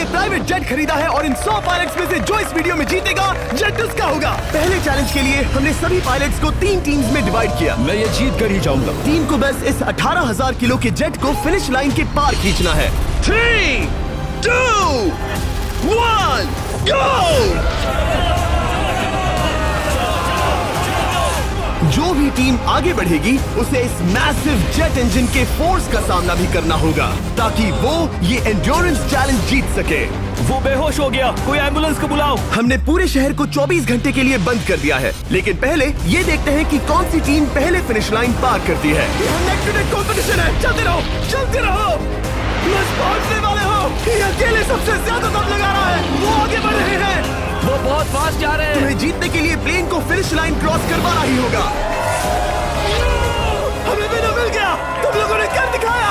लिए private jet खरीदा है और इन 100 पायलट्स में से जो इस वीडियो में जीतेगा जेट उसका होगा। पहले चैलेंज के लिए हमने सभी पायलट्स को 3 टीम्स में डिवाइड किया। मैं ये जीत कर ही जाऊंगा। टीम को बस इस 18,000 किलो के जेट को फिनिश लाइन के पार खींचना है। 3, 2, 1, गो! जो भी टीम आगे बढ़ेगी उसे इस मैसिव जेट इंजन के फोर्स का सामना भी करना होगा ताकि वो ये एंड्योरेंस चैलेंज जीत सके। वो बेहोश हो गया, कोई एम्बुलेंस को बुलाओ। हमने पूरे शहर को 24 घंटे के लिए बंद कर दिया है, लेकिन पहले ये देखते हैं कि कौन सी टीम पहले फिनिश लाइन पार करती है। नेक टू नेक कंपटीशन है, चलते रहो, चलते रहो। बस पहुंचने वाले हो। ये अकेले सबसे ज्यादा दम लगा रहा है, वो आगे बढ़ रहे हैं। वो बहुत फास्ट जा रहे हैं। तुम्हें जीतने के लिए प्लेन को फिनिश लाइन क्रॉस करवाना ही होगा। हमें विनर मिल गया, तुम लोगों ने कर दिखाया।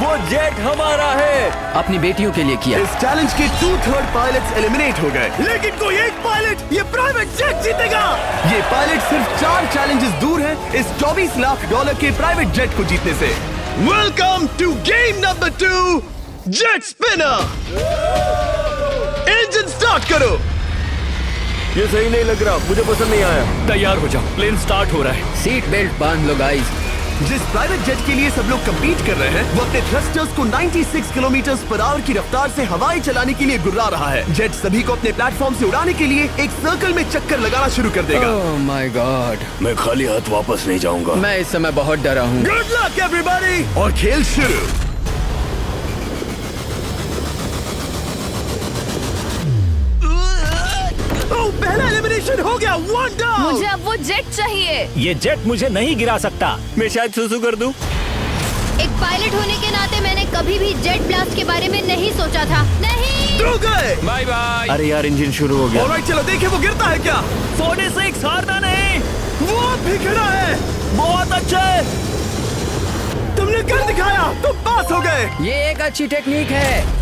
वो जेट हमारा है। अपनी बेटियों के लिए किया। इस चैलेंज के 2/3 पायलट्स एलिमिनेट हो गए, लेकिन कोई एक पायलट ये प्राइवेट जेट जीतेगा। ये पायलट सिर्फ 4 चैलेंजेस दूर है इस $24 लाख के प्राइवेट जेट को जीतने से। Welcome to game number 2, jet spinner. Engine start करो। ये सही नहीं लग रहा, मुझे पसंद नहीं आया। तैयार हो जाओ, प्लेन स्टार्ट हो रहा है। सीट बेल्ट बांध लो गाइस। जिस प्राइवेट जेट के लिए सब लोग कम्पीट कर रहे हैं वो अपने थ्रस्टर्स को 96 किलोमीटर/आवर की रफ्तार से हवाएं चलाने के लिए गुर्रा रहा है। जेट सभी को अपने प्लेटफॉर्म से उड़ाने के लिए एक सर्कल में चक्कर लगाना शुरू कर देगा। ओह माय गॉड, मैं खाली हाथ वापस नहीं जाऊंगा। मैं इस समय बहुत डरा हूँ। गुड लक एवरीबॉडी, और खेल शुरू। पहला एलिमिनेशन हो गया, 1 डाउन। मुझे अब वो जेट चाहिए। ये जेट मुझे नहीं गिरा सकता। मैं शायद सुसु कर दूं। एक पायलट होने के नाते मैंने कभी भी जेट ब्लास्ट के बारे में नहीं सोचा था। नहीं। दो गए। Bye bye. अरे यार, इंजन शुरू हो गया। ऑलराइट, चलो देखें वो गिरता है क्या। 46 हारना नहीं। वो अब भी खड़ा है। बहुत अच्छे। तुमने कर दिखाया, तुम पास हो गए। ये एक अच्छी टेक्निक है।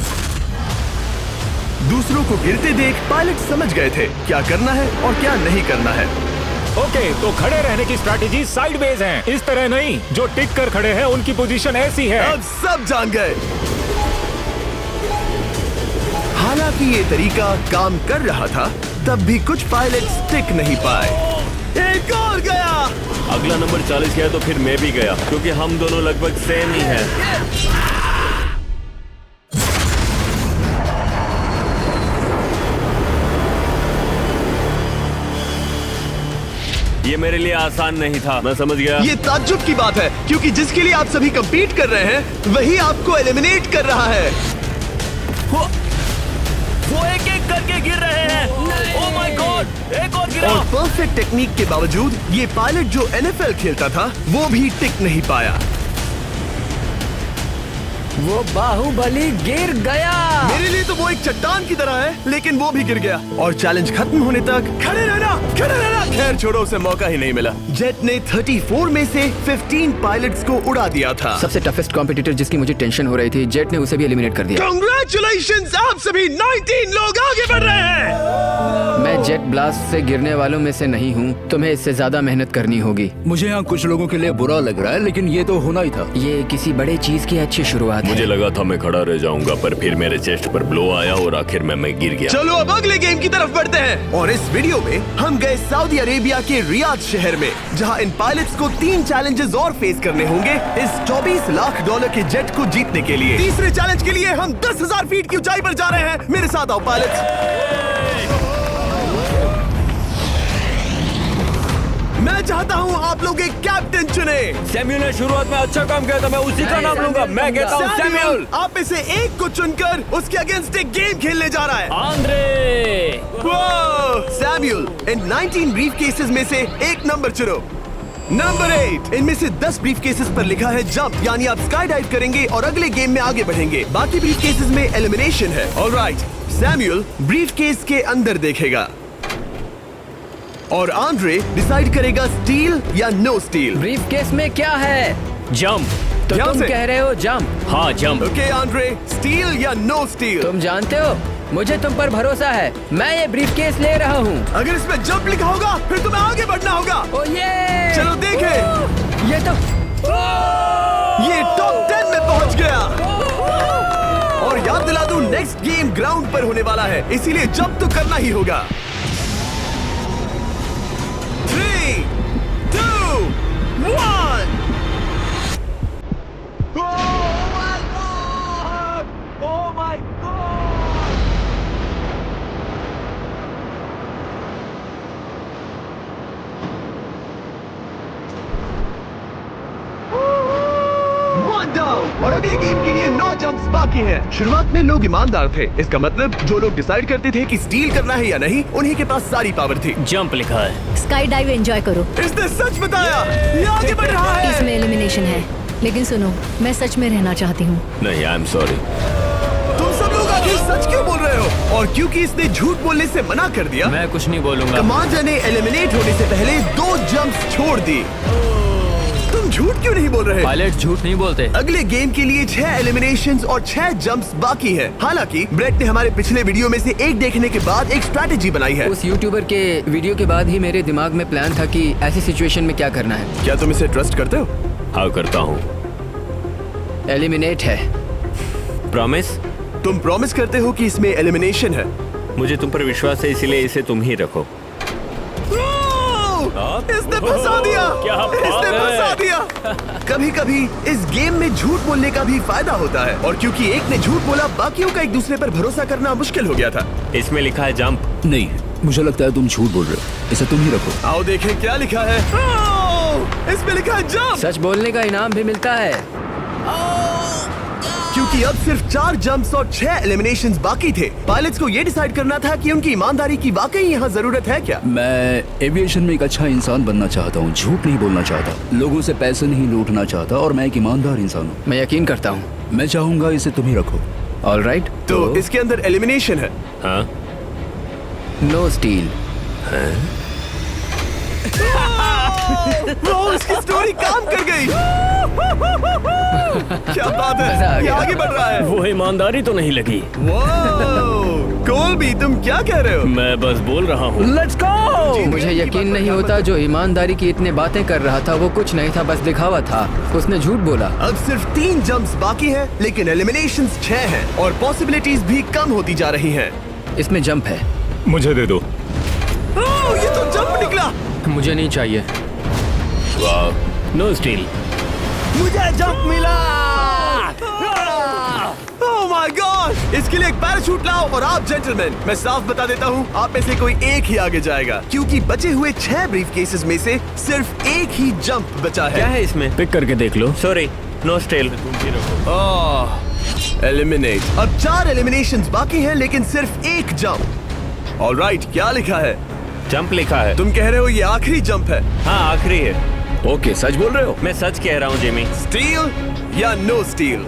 दूसरों को गिरते देख पायलट समझ गए थे क्या करना है और क्या नहीं करना है। ओके, तो खड़े रहने की स्ट्रैटेजी साइडवेज है, इस तरह नहीं। जो टिक कर खड़े हैं उनकी पोजीशन ऐसी है। अब सब जान गए। हालांकि ये तरीका काम कर रहा था, तब भी कुछ पायलट टिक नहीं पाए। एक और गया। अगला नंबर 40 गया तो फिर मैं भी गया, क्योंकि हम दोनों लगभग सेम ही हैं। ये मेरे लिए आसान नहीं था, मैं समझ गया। ये ताज्जुब की बात है, क्योंकि जिसके लिए आप सभी कंपीट कर रहे हैं वही आपको एलिमिनेट कर रहा है। वो एक एक करके गिर रहे हैं। ओह माय गॉड, एक और गिरा। और परफेक्ट टेक्निक के बावजूद ये पायलट जो NFL खेलता था वो भी टिक नहीं पाया। वो बाहुबली गिर गया। मेरे लिए तो वो एक चट्टान की तरह है, लेकिन वो भी गिर गया। और चैलेंज खत्म होने तक खड़े रहना, खड़े रहना। खैर छोड़ो, उसे मौका ही नहीं मिला। जेट ने 34 में से 15 पायलट्स को उड़ा दिया था। सबसे टफेस्ट कॉम्पिटिटर जिसकी मुझे टेंशन हो रही थी, जेट ने उसे भी एलिमिनेट कर दिया। कांग्रेचुलेशंस, आप सभी 19 लोग आगे बढ़ रहे हैं। मैं जेट ब्लास्ट से गिरने वालों में से नहीं हूँ, तुम्हें इससे ज्यादा मेहनत करनी होगी। मुझे यहाँ कुछ लोगों के लिए बुरा लग रहा है, लेकिन ये तो होना ही था। ये किसी बड़े चीज की अच्छी शुरुआत है। मुझे लगा था मैं खड़ा रह जाऊंगा, पर फिर मेरे चेस्ट पर ब्लो आया और आखिर में मैं गिर गया। चलो अब अगले गेम की तरफ बढ़ते हैं। और इस वीडियो में हम गए सऊदी अरेबिया के रियाद शहर में, जहां इन पायलट्स को 3 चैलेंजेस और फेस करने होंगे इस $24 लाख के जेट को जीतने के लिए। तीसरे चैलेंज के लिए हम 10,000 फीट की ऊंचाई पर जा रहे हैं। मेरे साथ आओ पायलट्स। मैं चाहता हूँ आप लोग एक कैप्टन चुने। सैमुअल ने शुरुआत में अच्छा काम किया था, मैं उसी का नाम लूंगा। मैं कहता हूँ सैमुअल। आप में से एक को चुनकर उसके अगेंस्ट एक गेम खेलने जा रहा है। आंद्रे। सैमुअल, इन 19 ब्रीफ केसेस में से एक नंबर चुनो। नंबर 8। इनमें से 10 ब्रीफ केसेस पर लिखा है जंप, यानी आप स्काई डाइव करेंगे और अगले गेम में आगे बढ़ेंगे। बाकी ब्रीफ केसेस में एलिमिनेशन है। ऑलराइट, सैमुअल ब्रीफ केस के अंदर देखेगा और आंद्रे डिसाइड करेगा स्टील या नो स्टील। ब्रीफ केस में क्या है? जंप। तो ध्यान तुम से। कह रहे हो जंप? हाँ, जंप। ओके आंद्रे, स्टील या नो स्टील? तुम जानते हो, मुझे तुम पर भरोसा है। मैं ये ब्रीफ केस ले रहा हूँ। अगर इसमें जंप लिखा होगा फिर तुम्हें आगे बढ़ना होगा। ओ ये चलो देखें। ये तो ये टॉप 10 में पहुंच गया। और याद दिला दूं, नेक्स्ट गेम ग्राउंड पर होने वाला है, इसीलिए जंप तो करना ही होगा। 3, 2, 1। और अभी गेम के लिए 9 जंप्स बाकी हैं। शुरुआत में लोग ईमानदार थे, इसका मतलब जो लोग डिसाइड करते थे कि स्टील करना है या नहीं, उन्हीं के पास सारी पावर थी। जंप लिखा है। स्काई डाइव एंजॉय करो। इसने सच बताया, ये आगे बढ़ रहा है। इसमें एलिमिनेशन है, लेकिन सुनो, मैं सच में रहना चाहती हूँ। नहीं, आई एम सॉरी। तुम सब लोग आखिर सच क्यों बोल रहे हो? और क्योंकि इसने झूठ बोलने से मना कर दिया, मैं कुछ नहीं बोलूंगा। कमांडर ने एलिमिनेट होने से पहले 2 जंप्स छोड़ दी। तुम झूठ क्यों नहीं बोल रहे? पायलट झूठ नहीं बोलते। अगले गेम के लिए 6 एलिमिनेशंस और 6 जंप्स बाकी हैं। हालांकि ब्रेट ने हमारे पिछले वीडियो में से एक देखने के बाद एक स्ट्रैटेजी बनाई है। उस यूट्यूबर के वीडियो के बाद ही मेरे दिमाग में प्लान था कि ऐसी सिचुएशन में क्या करना है। क्या तुम इसे ट्रस्ट करते हो? हाँ, करता हूँ। एलिमिनेट है। प्रॉमिस? तुम प्रॉमिस करते हो कि इसमें एलिमिनेशन है? मुझे तुम पर विश्वास है, इसलिए इसे तुम ही रखो। इसने फंसा दिया। क्या बात इसने है? फंसा दिया। कभी-कभी इस गेम में झूठ बोलने का भी फायदा होता है, और क्योंकि एक ने झूठ बोला, बाकियों का एक दूसरे पर भरोसा करना मुश्किल हो गया था। इसमें लिखा है जंप। नहीं, मुझे लगता है तुम झूठ बोल रहे हो। इसे तुम ही रखो। आओ देखें क्या लिखा है। इसमें लिखा है जंप। सच बोलने का इनाम भी मिलता है। क्योंकि अब सिर्फ 4 जंप्स और 6 एलिमिनेशंस बाकी थे, पायलट्स को ये डिसाइड करना था कि उनकी ईमानदारी की वाकई यहाँ जरूरत है क्या। मैं एविएशन में एक अच्छा इंसान बनना चाहता हूँ, झूठ नहीं बोलना चाहता, लोगों से पैसे नहीं लूटना चाहता, और मैं एक ईमानदार इंसान हूँ। मैं यकीन करता हूँ। मैं चाहूंगा इसे तुम ही रखो। All right. तो इसके अंदर एलिमिनेशन है। हाँ, नो स्टील। वो इसकी स्टोरी काम कर गई। क्या बात मजा आ है, ये गया। आगे बढ़ रहा है। वो ईमानदारी तो नहीं लगी। कोलबी, तुम क्या कह रहे हो? मैं बस बोल रहा हूँ। Let's go. मुझे यकीन नहीं होता, जो ईमानदारी की इतने बातें कर रहा था वो कुछ नहीं था, बस दिखावा था। उसने झूठ बोला। अब सिर्फ 3 जंप्स बाकी हैं, लेकिन एलिमिनेशंस 6 हैं और पॉसिबिलिटीज भी कम होती जा रही हैं। इसमें जंप है। मुझे दे दो। ओह, ये तो जंप निकला। मुझे नहीं चाहिए। वाह, नो स्टील। मुझे जंप मिला। ओह माय गॉड, इसके लिए एक पैराशूट लाओ। और आप जेंटलमैन, मैं साफ बता देता हूँ, आप में से कोई एक ही आगे जाएगा, क्योंकि बचे हुए 6 ब्रीफ केसेस में से सिर्फ एक ही जंप बचा है। क्या है इसमें? पिक करके देख लो। Sorry, no steal. एलिमिनेट। अब 4 एलिमिनेशंस बाकी हैं, लेकिन सिर्फ एक जंप। ऑलराइट, क्या लिखा है? जंप लिखा है। तुम कह रहे हो ये आखिरी जंप है? हाँ, आखिरी है। ओके, सच बोल रहे हो? मैं सच कह रहा हूँ जिमी। स्टील या no steal?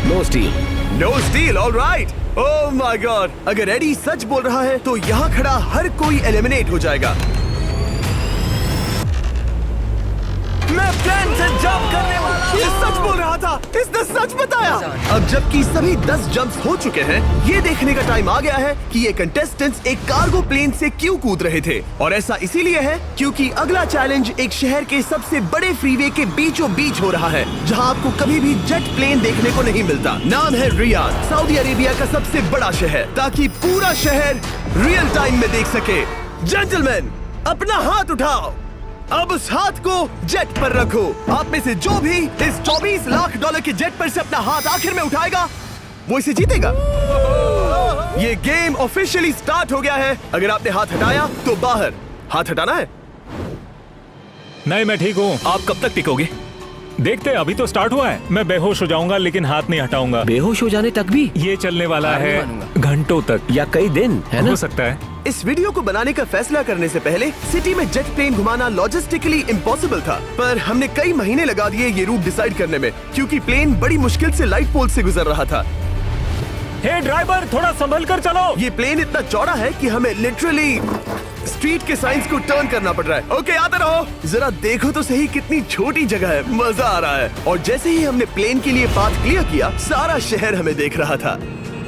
No steal. No steal, alright. Oh my god, अगर एडी सच बोल रहा है तो यहाँ खड़ा हर कोई एलिमिनेट हो जाएगा। मैं प्लान से जंप करने वाला हूँ। ये सच बोल रहा था, इसने सच बताया। अब जबकि सभी 10 जंप्स हो चुके हैं, ये देखने का टाइम आ गया है कि ये कंटेस्टेंट्स एक कार्गो प्लेन से क्यों कूद रहे थे। और ऐसा इसीलिए है क्योंकि अगला चैलेंज एक शहर के सबसे बड़े फ्रीवे के बीचों बीच हो रहा है, जहां आपको कभी भी जेट प्लेन देखने को नहीं मिलता। नाम है रियाद, सऊदी अरेबिया का सबसे बड़ा शहर, ताकि पूरा शहर रियल टाइम में देख सके। जेंटलमैन, अपना हाथ उठाओ। अब उस हाथ को जेट पर रखो। आप में से जो भी इस $24 लाख के जेट पर से अपना हाथ आखिर में उठाएगा, वो इसे जीतेगा। ये गेम ऑफिशियली स्टार्ट हो गया है। अगर आपने हाथ हटाया तो बाहर। हाथ हटाना है। नहीं, मैं ठीक हूँ। आप कब तक टिकोगे? देखते हैं, अभी तो स्टार्ट हुआ है। मैं बेहोश हो जाऊंगा, लेकिन हाथ नहीं हटाऊंगा। बेहोश हो जाने तक भी? ये चलने वाला हार नहीं है मानूंगा। घंटों तक या कई दिन, है ना? हो सकता है। इस वीडियो को बनाने का फैसला करने से पहले सिटी में जेट प्लेन घुमाना लॉजिस्टिकली इम्पॉसिबल था, पर हमने कई महीने लगा दिए ये रूट डिसाइड करने में, क्योंकि प्लेन बड़ी मुश्किल से लाइट पोल से गुजर रहा था। हे ड्राइवर, थोड़ा संभल कर चलो। ये प्लेन इतना चौड़ा है कि हमें लिटरली स्ट्रीट के साइंस को टर्न करना पड़ रहा है। ओके, आते रहो। जरा देखो तो सही कितनी छोटी जगह है, मजा आ रहा है। और जैसे ही हमने प्लेन के लिए पाथ क्लियर किया, सारा शहर हमें देख रहा था।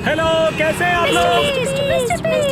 हेलो, कैसे हैं आप लोग?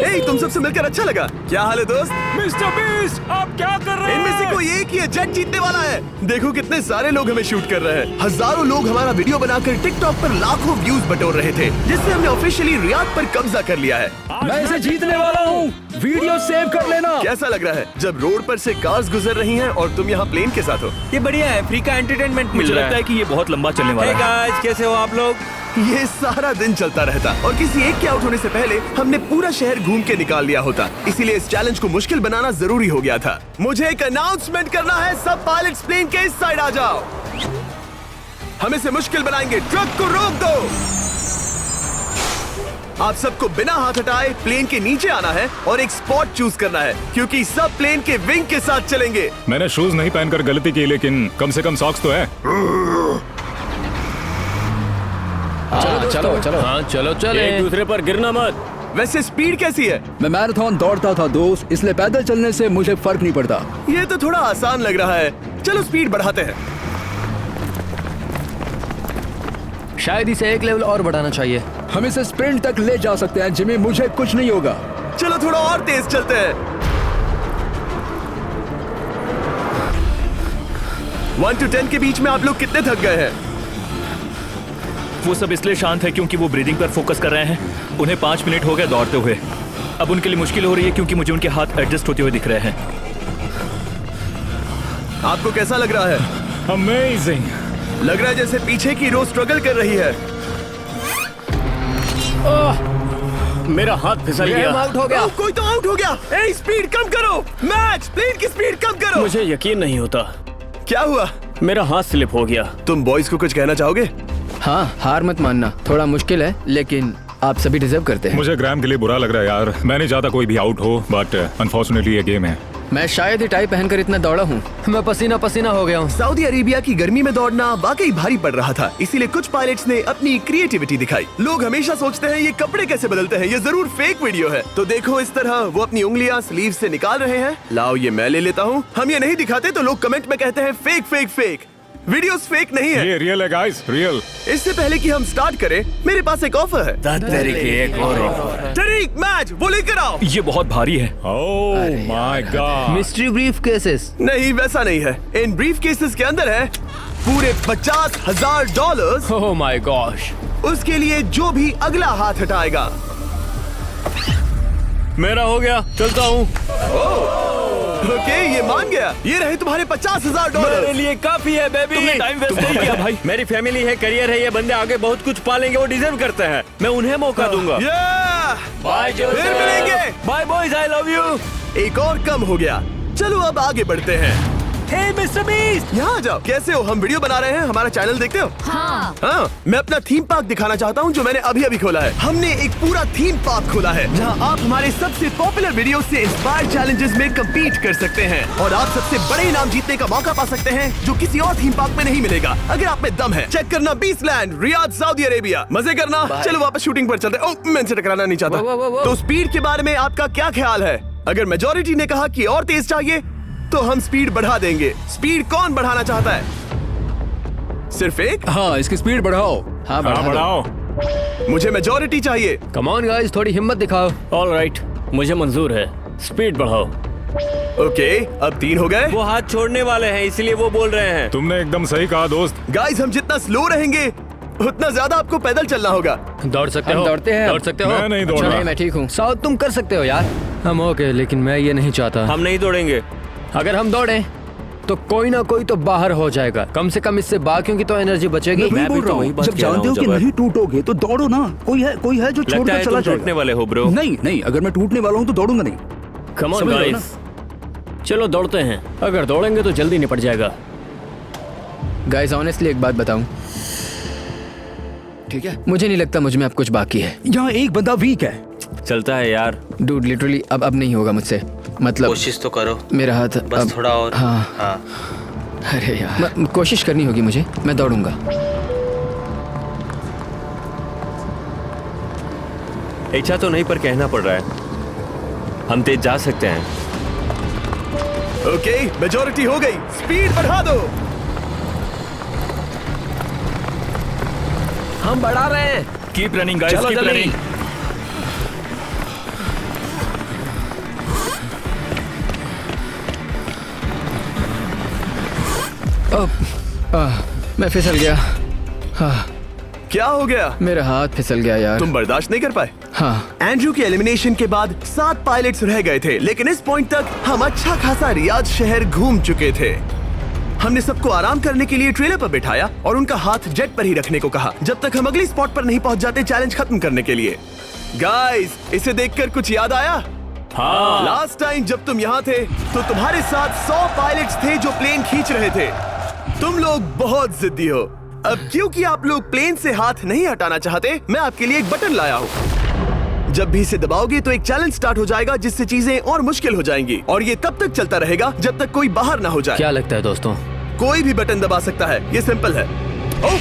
ए, तुम सबसे मिलकर अच्छा लगा। क्या हाल है दोस्त? मिस्टर बीस्ट, आप क्या कर रहे हैं? इनमें से कोई एक ही है जेट जीतने वाला है। देखो कितने सारे लोग हमें शूट कर रहे हैं। हजारों लोग हमारा वीडियो बनाकर टिकटॉक पर लाखों व्यूज बटोर रहे थे, जिससे हमने ऑफिशियली रियाद पर कब्जा कर लिया है। मैं इसे जीतने वाला हूँ। वीडियो सेव कर लेना। कैसा लग रहा है जब रोड पर से कार्स गुजर रही हैं और तुम यहाँ प्लेन के साथ हो? ये बढ़िया है, फ्री का एंटरटेनमेंट मिल मुझे रहा लगता है कि ये बहुत लंबा चलने वाला है। गाइस, कैसे हो आप लोग? ये सारा दिन चलता रहता और किसी एक के आउट होने से पहले हमने पूरा शहर घूम के निकाल लिया होता। इसीलिए इस चैलेंज को मुश्किल बनाना जरूरी हो गया था। मुझे एक अनाउंसमेंट करना है, सब पायलट्स प्लेन के इस साइड आ जाओ। हम इसे मुश्किल बनाएंगे, ट्रक को रोक दो। आप सबको बिना हाथ हटाए प्लेन के नीचे आना है और एक स्पॉट चूज करना है, क्योंकि सब प्लेन के विंग के साथ चलेंगे। मैंने शूज नहीं पहनकर गलती की, लेकिन कम से कम सॉक्स तो है। चलो हाँ चलो चले, एक दूसरे पर गिरना मत। वैसे स्पीड कैसी है? मैं मैराथन दौड़ता था दोस्त, इसलिए पैदल चलने से मुझे फर्क नहीं पड़ता। ये तो थोड़ा आसान लग रहा है। चलो स्पीड बढ़ाते हैं। शायद इसे एक लेवल और बढ़ाना चाहिए। हम इसे स्प्रिंट तक ले जा सकते हैं जिम्मी, मुझे कुछ नहीं होगा। चलो थोड़ा और तेज चलते हैं। 1 to 10 के बीच में आप लोग कितने थक गए हैं? वो सब इसलिए शांत है क्योंकि वो ब्रीदिंग पर फोकस कर रहे हैं। उन्हें 5 मिनट हो गए दौड़ते हुए। अब उनके लिए मुश्किल हो रही है क्योंकि मुझे उनके हाथ एडजस्ट होते हुए दिख रहे हैं। आपको कैसा लग रहा है? अमेजिंग। लग रहा है जैसे पीछे की रो स्ट्रगल कर रही है। मेरा हाथ फिसल गया। आउट हो गया। कोई तो आउट हो गया। ए, स्पीड कम करो। मैच, प्लेन की स्पीड कम करो। मुझे यकीन नहीं होता, क्या हुआ? मेरा हाथ स्लिप हो गया। तुम बॉयज को कुछ कहना चाहोगे? हाँ, हार मत मानना। थोड़ा मुश्किल है, लेकिन आप सभी डिजर्व करते हैं। मुझे ग्राम के लिए बुरा लग रहा है यार। मैं नहीं चाहता कोई भी आउट हो, बट अनफॉर्चुनेटली ये गेम है। मैं शायद ही टाई पहनकर इतना दौड़ा हूँ। मैं पसीना पसीना हो गया हूँ। सऊदी अरेबिया की गर्मी में दौड़ना वाकई भारी पड़ रहा था, इसीलिए कुछ पायलट्स ने अपनी क्रिएटिविटी दिखाई। लोग हमेशा सोचते हैं ये कपड़े कैसे बदलते हैं, ये जरूर फेक वीडियो है। तो देखो इस तरह वो अपनी उंगलियां स्लीव से निकाल रहे हैं। लाओ ये मैं ले लेता हूँ। हम ये नहीं दिखाते तो लोग कमेंट में कहते हैं fake fake fake. Videos fake नहीं है। ये रियल है गाइस, रियल। इससे पहले कि हम स्टार्ट करें, मेरे पास एक ऑफर है। तरीक मैच वो लेकर आओ। ये बहुत भारी है। ओह my God. Mystery brief cases. नहीं, वैसा नहीं है। इन ब्रीफ केसेस के अंदर है पूरे $50,000। Oh my gosh. उसके लिए जो भी अगला हाथ हटाएगा। मेरा हो गया, चलता हूँ। ओके, ये मान गया। ये रहे तुम्हारे $50,000। मेरे लिए काफी है बेबी। तुमने टाइम वेस्ट नहीं किया भाई। मेरी फैमिली है, करियर है, ये बंदे आगे बहुत कुछ पालेंगे, वो डिजर्व करते हैं। मैं उन्हें मौका दूंगा। बाय, फिर मिलेंगे। Bye boys, I love you. एक और कम हो गया। चलो अब आगे बढ़ते हैं। हे मिस्टर बीस्ट, यहाँ आ जाओ। कैसे हो? हम वीडियो बना रहे हैं, हमारा चैनल देखते हो? हाँ, मैं अपना थीम पार्क दिखाना चाहता हूँ जो मैंने अभी अभी खोला है। हमने एक पूरा थीम पार्क खोला है जहाँ आप हमारे सबसे पॉपुलर वीडियो से इंस्पायर चैलेंजेस में कम्पीट कर सकते हैं और आप सबसे बड़े इनाम जीतने का मौका पा सकते हैं जो किसी और थीम पार्क में नहीं मिलेगा। अगर आप में दम है, चेक करना beast land, Riyadh, Saudi Arabia. मजे करना। चलो वापस शूटिंग पर चलते हैं। मैं इनसे टकराना नहीं चाहता। तो स्पीड के बारे में आपका क्या ख्याल है? अगर मेजोरिटी ने कहा कि और तेज चाहिए तो हम स्पीड बढ़ा देंगे। स्पीड कौन बढ़ाना चाहता है? सिर्फ एक? हाँ, इसकी स्पीड बढ़ाओ। हाँ, बढ़ाओ। मुझे मेजोरिटी चाहिए। कम ऑन गाइस, थोड़ी हिम्मत दिखाओ। ऑल राइट, मुझे मंजूर है। स्पीड बढ़ाओ। ओके, अब 3 हो गए। वो हाथ छोड़ने वाले हैं, इसलिए वो बोल रहे हैं। तुमने एकदम सही कहा दोस्त। गाइस, हम जितना स्लो रहेंगे उतना ज्यादा आपको पैदल चलना होगा। दौड़ सकते हम हो? दौड़ते हैं। दौड़ सकते हो? मैं नहीं दौड़ अच्छा, रहा। नहीं, मैं ठीक हूँ। साउथ तुम कर सकते हो यार। हम ओके, लेकिन मैं ये नहीं चाहता। हम नहीं दौड़ेंगे। अगर हम दौड़े तो कोई ना कोई तो बाहर हो जाएगा। कम से कम इससे बाकियों की तो एनर्जी बचेगी। मैं बोल रहा हूँ, जब जानते हो कि नहीं टूटोगे तो दौड़ो ना। कोई है जो लगता छोड़कर है चला तुम टूटने जाएगा। वाले हो ब्रो। नहीं, अगर मैं टूटने वाला हूँ तो दौड़ूंगा नहीं। कम ऑन समझ रहे हो गाइस, चलो दौड़ते हैं। अगर दौड़ेंगे तो जल्दी निपट जाएगा। गाइस, ऑनेस्टली एक बात बताऊं, ठीक है, मुझे नहीं लगता मुझ में अब कुछ बाकी है। यहाँ एक बंदा वीक है। चलता है यार। डूड, लिटरली अब नहीं होगा मुझसे। मतलब कोशिश तो करो, मेरा हाथ बस अब, थोड़ा और। हाँ। अरे यार, कोशिश करनी होगी मुझे। मैं दौड़ूंगा। इच्छा तो नहीं, पर कहना पड़ रहा है। हम तेज जा सकते हैं। ओके, मेजोरिटी हो गई। स्पीड बढ़ा दो। हम बढ़ा रहे हैं। कीप रनिंग गाइस, चलो कीप जल्दी। रनिंग। मैं फिसल गया। क्या हो गया? मेरा हाथ फिसल गया यार। तुम बर्दाश्त नहीं कर पाए? हाँ। एंड्रू के एलिमिनेशन के बाद 7 पायलट्स रह गए थे, लेकिन इस पॉइंट तक हम अच्छा खासा रियाद शहर घूम चुके थे। हमने सबको आराम करने के लिए ट्रेलर पर बिठाया और उनका हाथ जेट पर ही रखने को कहा जब तक हम अगली स्पॉट पर नहीं पहुंच जाते चैलेंज खत्म करने के लिए। गाइस, इसे देखकर कुछ याद आया? हाँ। लास्ट टाइम जब तुम यहाँ थे तो तुम्हारे साथ 100 पायलट्स थे जो प्लेन खींच रहे थे। तुम लोग बहुत जिद्दी हो। अब क्योंकि आप लोग प्लेन से हाथ नहीं हटाना चाहते, मैं आपके लिए एक बटन लाया हूँ। जब भी इसे दबाओगे तो एक चैलेंज स्टार्ट हो जाएगा जिससे चीजें और मुश्किल हो जाएंगी और ये तब तक चलता रहेगा जब तक कोई बाहर ना हो जाए। क्या लगता है दोस्तों? कोई भी बटन दबा सकता है, ये सिंपल है। ओह,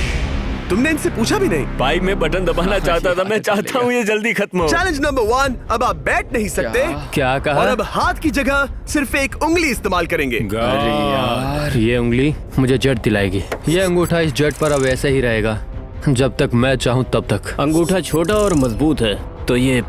तुमने इनसे पूछा भी नहीं। भाई मैं बटन दबाना चाहता था, मैं चाहता हूँ ये जल्दी खत्म हो। चैलेंज नंबर 1, अब आप बैठ नहीं सकते। क्या कहा? और अब हाथ की जगह सिर्फ एक उंगली इस्तेमाल करेंगे। अरे यार, ये उंगली मुझे जट दिलाएगी। ये अंगूठा इस जट पर अब ऐसे ही रहेगा जब तक मैं चाहूँ तब तक। अंगूठा छोटा और मजबूत है तो ये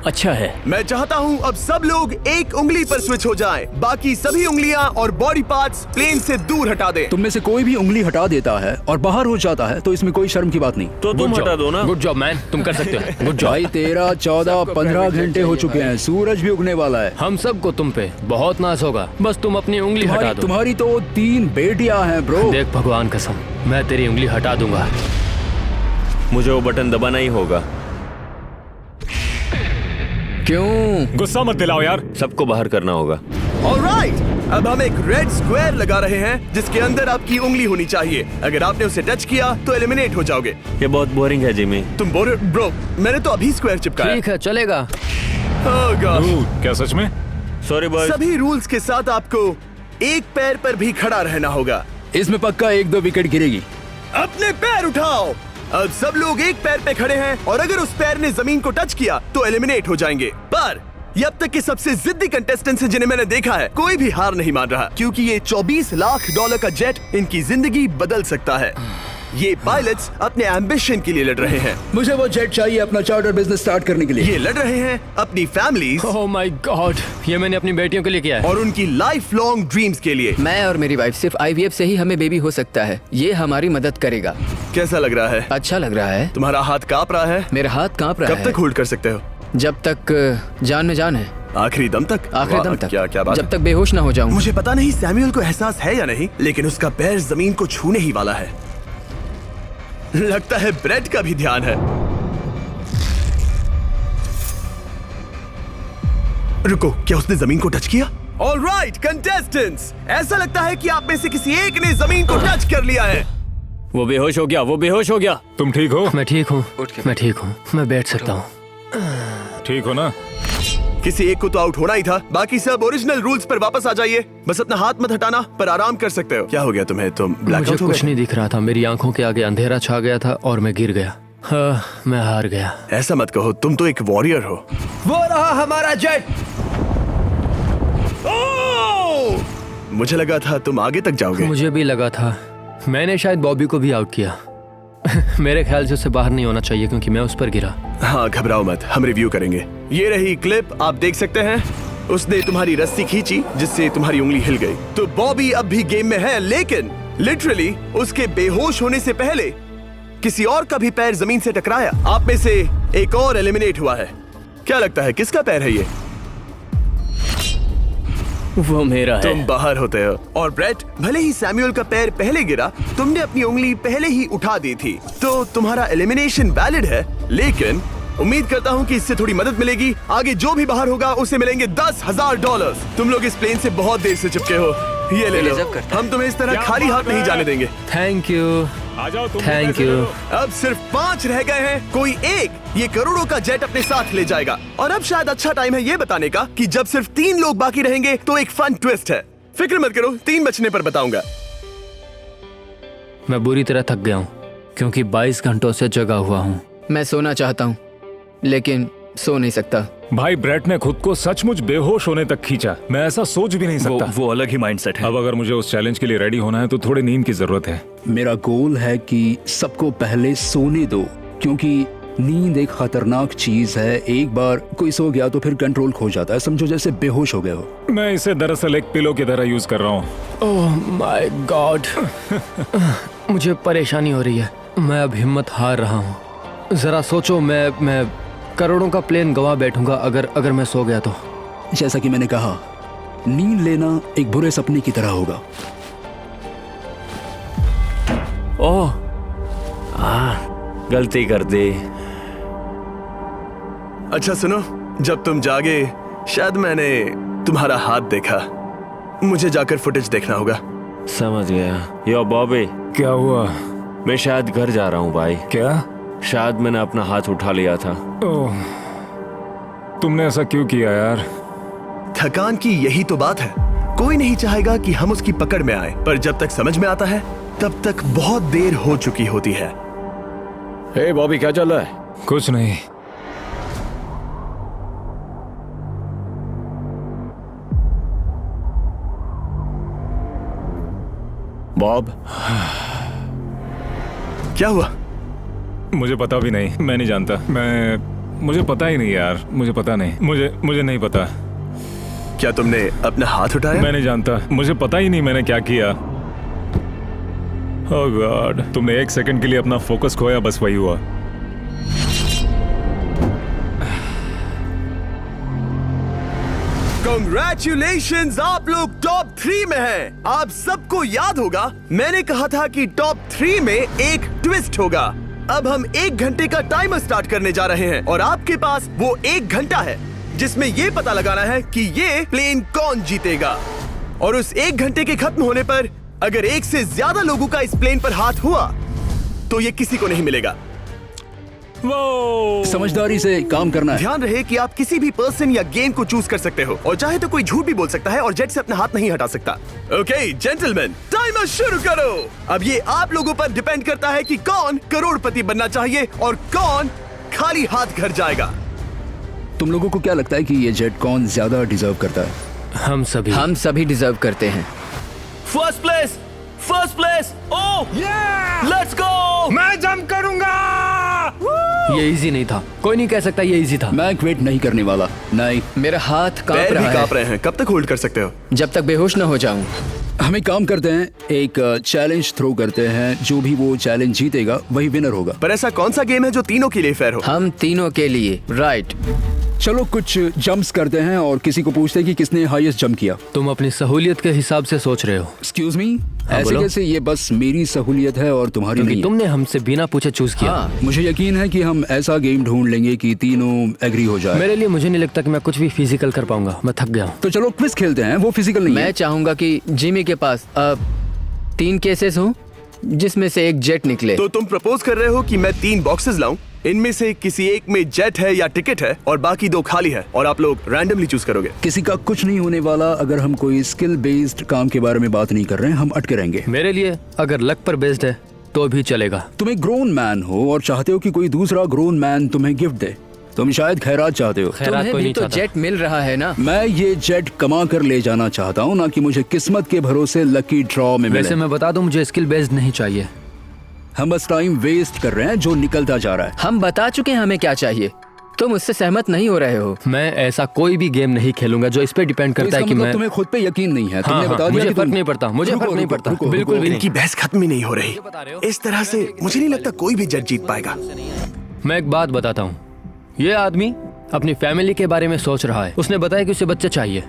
अच्छा है। मैं चाहता हूँ अब सब लोग एक उंगली पर स्विच हो जाएं। बाकी सभी उंगलियां और बॉडी पार्ट्स प्लेन से दूर हटा दें। तुम में से कोई भी उंगली हटा देता है और बाहर हो जाता है तो इसमें कोई शर्म की बात नहीं। तो तुम हटा दो ना। गुड जॉब मैन, तुम कर सकते हो। Good job. भाई 13, 14, 15 घंटे हो चुके हैं, सूरज भी उगने वाला है। हम सबको तुम पे बहुत नाज होगा, बस तुम अपनी उंगली हटा दो। तुम्हारी तो 3 बेटियां हैं ब्रो। देख भगवान कसम, मैं तेरी उंगली हटा दूंगा। मुझे वो बटन दबाना ही होगा। क्यों? गुस्सा मत दिलाओ यार। सबको बाहर करना होगा। ऑलराइट, अब हम एक रेड स्क्वायर लगा रहे हैं जिसके अंदर आपकी उंगली होनी चाहिए। अगर आपने उसे टच किया तो एलिमिनेट हो जाओगे। ये बहुत बोरिंग है जिमी। तुम ब्रो, मैंने तो अभी स्क्वायर चिपकाया। ठीक है, चलेगा। Oh God। क्या सच में? Sorry boy. सभी रूल्स के साथ आपको एक पैर पर भी खड़ा रहना होगा। इसमें पक्का 1-2 विकेट गिरेगी। अपने पैर उठाओ। अब सब लोग एक पैर पे खड़े हैं और अगर उस पैर ने जमीन को टच किया तो एलिमिनेट हो जाएंगे। पर ये अब तक के सबसे जिद्दी कंटेस्टेंट्स हैं जिन्हें मैंने देखा है। कोई भी हार नहीं मान रहा क्योंकि ये $24 लाख का जेट इनकी जिंदगी बदल सकता है। ये पायलट्स अपने एम्बिशन के लिए लड़ रहे हैं। मुझे वो जेट चाहिए अपना चार्टर बिजनेस स्टार्ट करने के लिए। ये लड़ रहे हैं अपनी फैमिलीज ओह माय गॉड, ये मैंने अपनी बेटियों के लिए किया है। और उनकी लाइफ लॉन्ग ड्रीम्स के लिए। मैं और मेरी वाइफ सिर्फ IVF से ही हमें बेबी हो सकता है। ये हमारी मदद करेगा। कैसा लग रहा है? अच्छा लग रहा है। तुम्हारा हाथ कांप रहा है? मेरा हाथ कांप रहा है। कब तक होल्ड कर सकते हो? जब तक जान में जान है। आखिरी दम तक? आखिरी दम वाह, तक। क्या बात जब है। तक बेहोश ना हो जाऊं। मुझे पता नहीं सैमुअल को एहसास है या नहीं, लेकिन उसका पैर जमीन को छूने ही वाला है। लगता है ब्रेड का भी ध्यान है। रुको, क्या उसने जमीन को टच किया? ऑलराइट कंटेस्टेंट्स, ऐसा लगता है कि आप में से किसी एक ने जमीन को टच कर लिया है। वो बेहोश हो गया, वो बेहोश हो गया। तुम ठीक हो? मैं ठीक हूँ, मैं ठीक हूँ, मैं बैठ सकता हूँ। ठीक हो ना? किसी एक को तो आउट होना ही था। बाकी सब ओरिजिनल रूल्स पर वापस आ जाइए। बस अपना हाथ मत हटाना, पर आराम कर सकते हो। क्या हो गया तुम्हें? तुम मुझे ब्लैकआउट हो कुछ गए? नहीं दिख रहा था। मेरी आंखों के आगे अंधेरा छा गया था और मैं गिर गया। हाँ, मैं हार गया। ऐसा मत कहो, तुम तो एक वॉरियर हो। वो रहा हमारा जेट। मुझे लगा था तुम आगे तक जाओगे। मुझे भी लगा था। मैंने शायद बॉबी को भी आउट किया। मेरे ख्याल से उसे बाहर नहीं होना चाहिए क्योंकि मैं उस पर गिरा। हाँ, घबराओ मत, हम रिव्यू करेंगे। ये रही क्लिप, आप देख सकते हैं। उसने तुम्हारी रस्सी खींची जिससे तुम्हारी उंगली हिल गई। तो बॉबी अब भी गेम में है, लेकिन लिटरली उसके बेहोश होने से पहले किसी और का भी पैर जमीन से टकराया। आप में से एक और एलिमिनेट हुआ है। क्या लगता है किसका पैर है ये? वो मेरा है। तुम बाहर होते हो। और ब्रेट, भले ही सैमुअल का पैर पहले गिरा, तुमने अपनी उंगली पहले ही उठा दी थी, तो तुम्हारा एलिमिनेशन वैलिड है। लेकिन उम्मीद करता हूँ कि इससे थोड़ी मदद मिलेगी। आगे जो भी बाहर होगा उसे मिलेंगे $10,000। तुम लोग इस प्लेन से बहुत देर से चिपके हो, ये ले लो। हम तुम्हें इस तरह खाली हाथ नहीं जाने देंगे। थैंक यू, आ जाओ तुम। Thank you. अब सिर्फ 5 रह गए हैं। कोई एक ये करोड़ों का जेट अपने साथ ले जाएगा। और अब शायद अच्छा टाइम है ये बताने का कि जब सिर्फ 3 लोग बाकी रहेंगे तो एक फन ट्विस्ट है। फिक्र मत करो, 3 बचने पर बताऊंगा। मैं बुरी तरह थक गया हूँ क्योंकि 22 घंटों से जगा हुआ हूँ। मैं सोना चाहता हूँ लेकिन सो नहीं सकता। भाई ब्रेट ने खुद को सचमुच बेहोश होने तक खींचा। मैं ऐसा सोच भी नहीं सकता। वो अलग ही माइंडसेट है। अब अगर मुझे उस चैलेंज के लिए रेडी होना है तो थोड़ी नींद की जरूरत है। मेरा गोल है कि सबको पहले सोने दो, क्योंकि नींद एक खतरनाक चीज है। एक बार कोई सो गया तो फिर कंट्रोल खो जाता है, समझो जैसे बेहोश हो गए हो। मैं इसे दरअसल एक पिलो की तरह यूज कर रहा हूँ। ओह माय गॉड, मुझे परेशानी हो रही है। मैं अब हिम्मत हार रहा हूँ। जरा सोचो, मैं करोड़ों का प्लेन गवा बैठूंगा अगर मैं सो गया तो। जैसा कि मैंने कहा, नींद लेना एक बुरे सपने की तरह होगा। ओह, गलती कर दी। अच्छा सुनो, जब तुम जागे शायद मैंने तुम्हारा हाथ देखा। मुझे जाकर फुटेज देखना होगा। समझ गया। यो बॉबी, क्या हुआ? मैं शायद घर जा रहा हूँ भाई। क्या? शायद मैंने अपना हाथ उठा लिया था। ओह, तुमने ऐसा क्यों किया यार? थकान की यही तो बात है। कोई नहीं चाहेगा कि हम उसकी पकड़ में आए, पर जब तक समझ में आता है तब तक बहुत देर हो चुकी होती है। हे बॉबी, क्या चल रहा है? कुछ नहीं। बॉब, क्या हुआ? मुझे पता भी नहीं, मैं नहीं जानता। मुझे पता ही नहीं यार, मुझे पता नहीं। मुझे नहीं पता। क्या तुमने अपना हाथ उठाया? मैं नहीं जानता, मुझे पता ही नहीं मैंने क्या किया। ओह गॉड, तुमने एक सेकंड के लिए अपना फोकस खोया, बस वही हुआ। Congratulations, आप लोग टॉप 3 में हैं। आप सबको याद होगा मैंने कहा था कि टॉप 3 में एक ट्विस्ट होगा। अब हम 1 घंटे का टाइमर स्टार्ट करने जा रहे हैं और आपके पास वो 1 घंटा है जिसमें ये पता लगाना है कि ये प्लेन कौन जीतेगा। और उस 1 घंटे के खत्म होने पर अगर एक से ज्यादा लोगों का इस प्लेन पर हाथ हुआ तो ये किसी को नहीं मिलेगा। समझदारी से काम करना है। ध्यान रहे कि आप किसी भी पर्सन या गेम को चूज कर सकते हो और चाहे तो कोई झूठ भी बोल सकता है और जेट से अपना हाथ नहीं हटा सकता। ओके जेंटलमैन, टाइमर शुरू करो। अब ये आप लोगों पर डिपेंड करता है कि कौन करोड़पति बनना चाहिए और कौन खाली हाथ घर जाएगा। तुम लोगों को क्या लगता है कि ये जेट कौन ज्यादा डिजर्व करता है? हम सभी डिजर्व करते हैं। First place. Oh let's go. मैं जंप करूंगा। ये इजी नहीं था, कोई नहीं कह सकता ये इजी था। मैं क्विट नहीं करने वाला। नहीं, मेरा हाथ कांप पैर भी रहा कांप है। रहे हैं। कब तक होल्ड कर सकते हो? जब तक बेहोश न हो जाऊं। हम एक काम करते हैं, एक चैलेंज थ्रो करते हैं। जो भी वो चैलेंज जीतेगा वही विनर होगा। पर ऐसा कौन सा गेम है जो तीनों के लिए फेयर हो? हम तीनों के लिए, राइट। चलो कुछ जंप्स करते हैं और किसी को पूछते हैं कि किसने हाईएस्ट जंप किया। तुम अपनी सहूलियत के हिसाब से सोच रहे हो। एक्सक्यूज मी, ऐसे बोलो। कैसे? ये बस मेरी सहूलियत है और तुम्हारी क्योंकि नहीं है। तुमने हमसे बिना पूछे चूज किया। हाँ, मुझे यकीन है कि हम ऐसा गेम ढूंढ लेंगे कि तीनों एग्री हो जाए। मेरे लिए मुझे नहीं लगता कि मैं कुछ भी फिजिकल कर पाऊंगा, मैं थक गया हूँ। तो चलो क्विज खेलते हैं, वो फिजिकल नहीं मैं है। चाहूंगा कि जिमी के पास 3 केसेस हों जिसमें से एक जेट निकले। तो तुम प्रपोज कर रहे हो कि मैं 3 बॉक्सेस लाऊं, इनमें से किसी एक में जेट है या टिकट है और बाकी 2 खाली है और आप लोग रैंडमली चूज करोगे। किसी का कुछ नहीं होने वाला। अगर हम कोई स्किल बेस्ड काम के बारे में बात नहीं कर रहे हैं, हम अटके रहेंगे। मेरे लिए अगर लक पर बेस्ड है तो भी चलेगा। तुम एक ग्रोन मैन हो और चाहते हो कि कोई दूसरा ग्रोन मैन तुम्हें गिफ्ट दे। तुम शायद खैरात चाहते हो। खैरात तुम्हें कोई भी नहीं तो चाहता। जेट मिल रहा है ना। मैं ये जेट कमा कर ले जाना चाहता हूँ, ना कि मुझे किस्मत के भरोसे लकी ड्रॉ में मिले। वैसे मैं बता दूं, मुझे स्किल बेस्ड नहीं चाहिए। हम बस टाइम वेस्ट कर रहे हैं जो निकलता जा रहा है। हम बता चुके हैं हमें क्या चाहिए। तुम उससे सहमत नहीं हो रहे हो। मैं ऐसा कोई भी गेम नहीं खेलूंगा जो इस पे डिपेंड तो करता है इसका कि मतलब मैं तुम्हें खुद पे यकीन नहीं है। तुमने हाँ, बता दिया मुझे कि फर्क तुम- नहीं पड़ता, मुझे रुको, फर्क नहीं रुको, पड़ता, रुको, बिल्कुल रुको। भी नहीं। इनकी बहस खत्म ही नहीं हो रही। इस तरह से मुझे नहीं लगता कोई भी जेट जीत पाएगा। मैं एक बात बताता हूँ। ये आदमी अपनी फैमिली के बारे में सोच रहा है। उसने बताया कि उसे बच्चा चाहिए।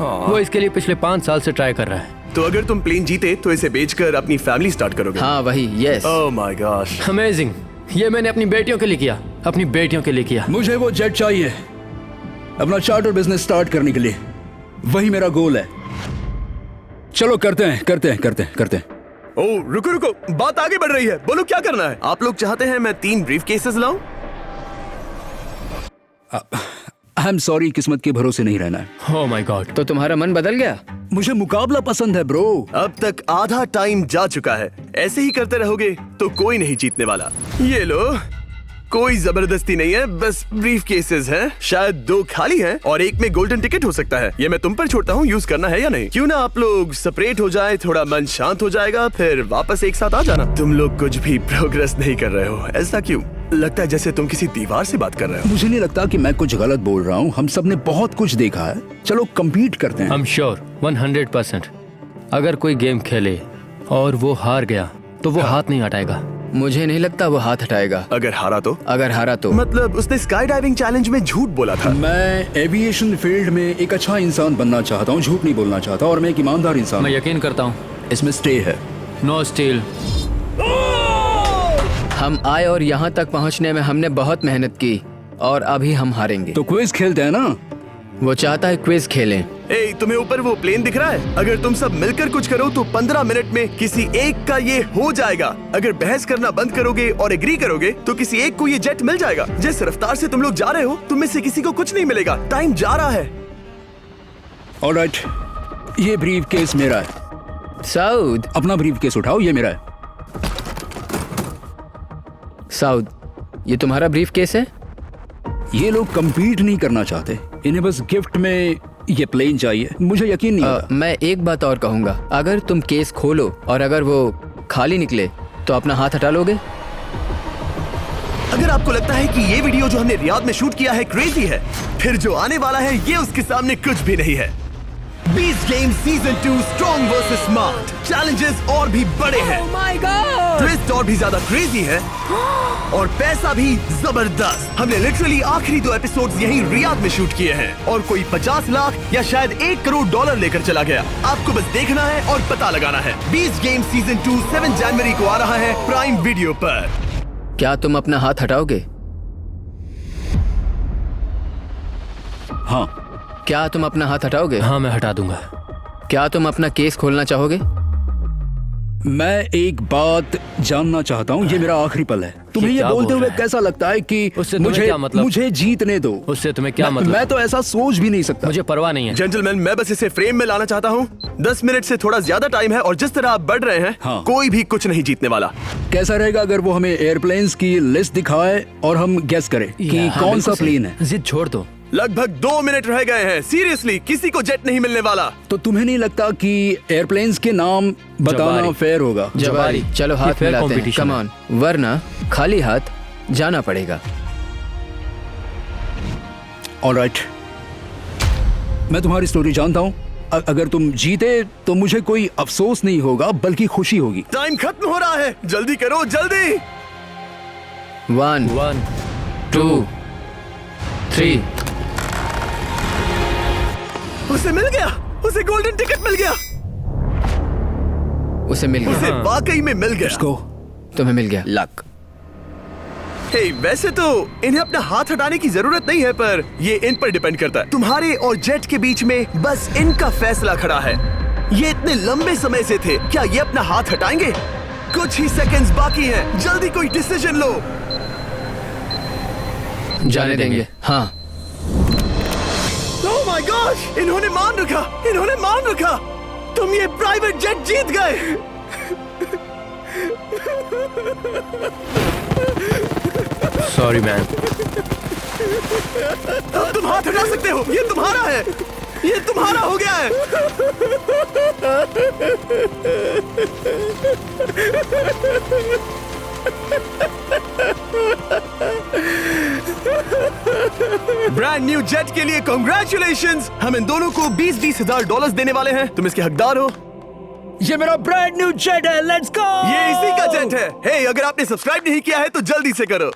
वो इसके लिए पिछले 5 साल से ट्राई कर रहा है। तो अगर तुम प्लेन जीते तो इसे बेचकर अपनी फैमिली स्टार्ट करोगे? हाँ वही, yes. Oh my gosh, amazing. ये मैंने अपनी बेटियों के लिए किया, अपनी बेटियों के लिए किया। मुझे वो जेट चाहिए अपना चार्टर बिजनेस स्टार्ट करने के लिए। वही मेरा गोल है। चलो करते हैं। ओह रुको, बात आगे बढ़ रही है। बोलो क्या करना है? आप लोग चाहते हैं मैं 3 ब्रीफ केसेस लाऊं? आई एम सॉरी, किस्मत के भरोसे नहीं रहना है। ओह माय गॉड। तो तुम्हारा मन बदल गया? मुझे मुकाबला पसंद है ब्रो। अब तक आधा टाइम जा चुका है। ऐसे ही करते रहोगे तो कोई नहीं जीतने वाला। ये लो, कोई जबरदस्ती नहीं है, बस ब्रीफ केसेस हैं। शायद 2 खाली हैं और एक में गोल्डन टिकट हो सकता है। ये मैं तुम पर छोड़ता हूँ, यूज करना है या नहीं। क्यों ना आप लोग सेपरेट हो जाए, थोड़ा मन शांत हो जाएगा, फिर वापस एक साथ आ जाना। तुम लोग कुछ भी प्रोग्रेस नहीं कर रहे हो, ऐसा क्यों? लगता है जैसे तुम किसी दीवार से बात कर रहे हो। मुझे नहीं लगता कि मैं कुछ गलत बोल रहा हूँ। हम सब ने बहुत कुछ देखा है। चलो compete करते हैं। I'm sure 100%। अगर कोई गेम खेले और वो हार गया तो वो हाथ नहीं हटाएगा। मुझे नहीं लगता वो हाथ हटाएगा। अगर हारा तो? अगर हारा तो मतलब उसने स्काई डाइविंग चैलेंज में झूठ बोला था। मैं एविएशन फील्ड में एक अच्छा इंसान बनना चाहता हूँ, झूठ नहीं बोलना चाहता, और मैं एक ईमानदार इंसान मैं हूँ। यकीन करता हूँ। इसमें स्टे है। No steal. हम आए और यहाँ तक पहुँचने में हमने बहुत मेहनत की और अभी हम हारेंगे। तो क्विज खेलते हैं ना? वो चाहता है क्विज खेलें। ए, तुम्हें ऊपर वो प्लेन दिख रहा है? अगर तुम सब मिलकर कुछ करो तो 15 मिनट में किसी एक का ये हो जाएगा। अगर बहस करना बंद करोगे और एग्री करोगे तो किसी एक को ये जेट मिल जाएगा। जिस रफ्तार से तुम लोग जा रहे हो, तुम में से किसी को कुछ नहीं मिलेगा। टाइम जा रहा है। ऑलराइट, ये ब्रीफ केस मेरा है। साउद, अपना ब्रीफ केस उठाओ, ये मेरा है। साउद, ये तुम्हारा ब्रीफ केस है? ये लोग compete नहीं करना चाहते, इन्हें बस गिफ्ट में ये प्लेन चाहिए। मुझे यकीन नहीं होता। मैं एक बात और कहूँगा, अगर तुम केस खोलो और अगर वो खाली निकले तो अपना हाथ हटा लोगे? अगर आपको लगता है कि ये वीडियो जो हमने रियाद में शूट किया है क्रेजी है, फिर जो आने वाला है ये उसके सामने कुछ भी नहीं है। Beast game season 2 strong versus smart. Challenges और भी बड़े हैं। ट्विस्ट और भी ज्यादा क्रेजी है और पैसा भी जबरदस्त। हमने लिटरली आखिरी 2 एपिसोड्स यहीं रियाद में शूट किए हैं और कोई 50 लाख या शायद $1 करोड़ लेकर चला गया। आपको बस देखना है और पता लगाना है। बीस्ट गेम सीजन 2 7 जनवरी को आ रहा है प्राइम वीडियो पर। क्या तुम अपना हाथ हटाओगे? हाँ। क्या तुम अपना हाथ हटाओगे? हाँ, मैं हटा दूंगा। क्या तुम अपना केस खोलना चाहोगे? मैं एक बात जानना चाहता हूँ, ये मेरा आखिरी पल है। तुम्हें ये क्या बोलते बोल हुए रहा है? कैसा लगता है कि उससे तुम्हें मुझे क्या मतलब? मुझे जीतने दो। उससे तुम्हें क्या मतलब? मैं तो ऐसा सोच भी नहीं सकता। मुझे परवाह नहीं है। जेंटलमैन, मैं बस इसे फ्रेम में लाना चाहता हूँ। 10 मिनट से थोड़ा ज्यादा टाइम है और जिस तरह आप बढ़ रहे हैं, हाँ। कोई भी कुछ नहीं जीतने वाला। कैसा रहेगा अगर वो हमें एयरप्लेन्स की लिस्ट दिखाए और हम गेस करें कि हाँ, कौन सा बिल्कुल सही। प्लेन है? जिद छोड़ दो। लगभग 2 मिनट रह गए हैं। सीरियसली, किसी को जेट नहीं मिलने वाला। तो तुम्हें नहीं लगता कि एयरप्लेन्स के नाम बताना जवारी। फेयर होगा? जवारी। चलो ये हाथ fair मिलाते हैं। competition कम है। ऑन, वरना खाली हाथ जाना पड़ेगा। ऑलराइट, मैं तुम्हारी स्टोरी जानता हूँ। अगर तुम जीते तो मुझे कोई अफसोस नहीं होगा बल्कि खुशी होगी। टाइम खत्म हो रहा है, जल्दी करो, जल्दी। 1 1 2 3। उसे मिल गया, उसे गोल्डन टिकट मिल गया। उसे मिल उसे गया। वाकई में मिल गया। इसको तुम्हें मिल गया। लक। हे, वैसे तो इन्हें अपना हाथ हटाने की जरूरत नहीं है, पर ये इन पर डिपेंड करता है। तुम्हारे और जेट के बीच में बस इनका फैसला खड़ा है। ये इतने लंबे समय से थे, क्या ये अपना हाथ हटाएंगे? कुछ ही सेकंड्स बाकी हैं, जल्दी कोई डिसीजन लो। जाने देंगे। हाँ। ओह माय गॉश, इन्होंने मान रखा, इन्होंने मान रखा। तुम ये प्राइवेट जेट जीत गए। Sorry man. अब तुम हाथ हटा सकते हो, ये तुम्हारा है, ये तुम्हारा हो गया है। ब्रांड न्यू जेट के लिए कांग्रेचुलेशंस। हम इन दोनों को 20-20 हजार $20 देने वाले हैं। तुम इसके हकदार हो। ये मेरा ब्रांड न्यू जेट है, लेट्स गो। ये इसी का जेट है। हे, अगर आपने सब्सक्राइब नहीं किया है तो जल्दी से करो।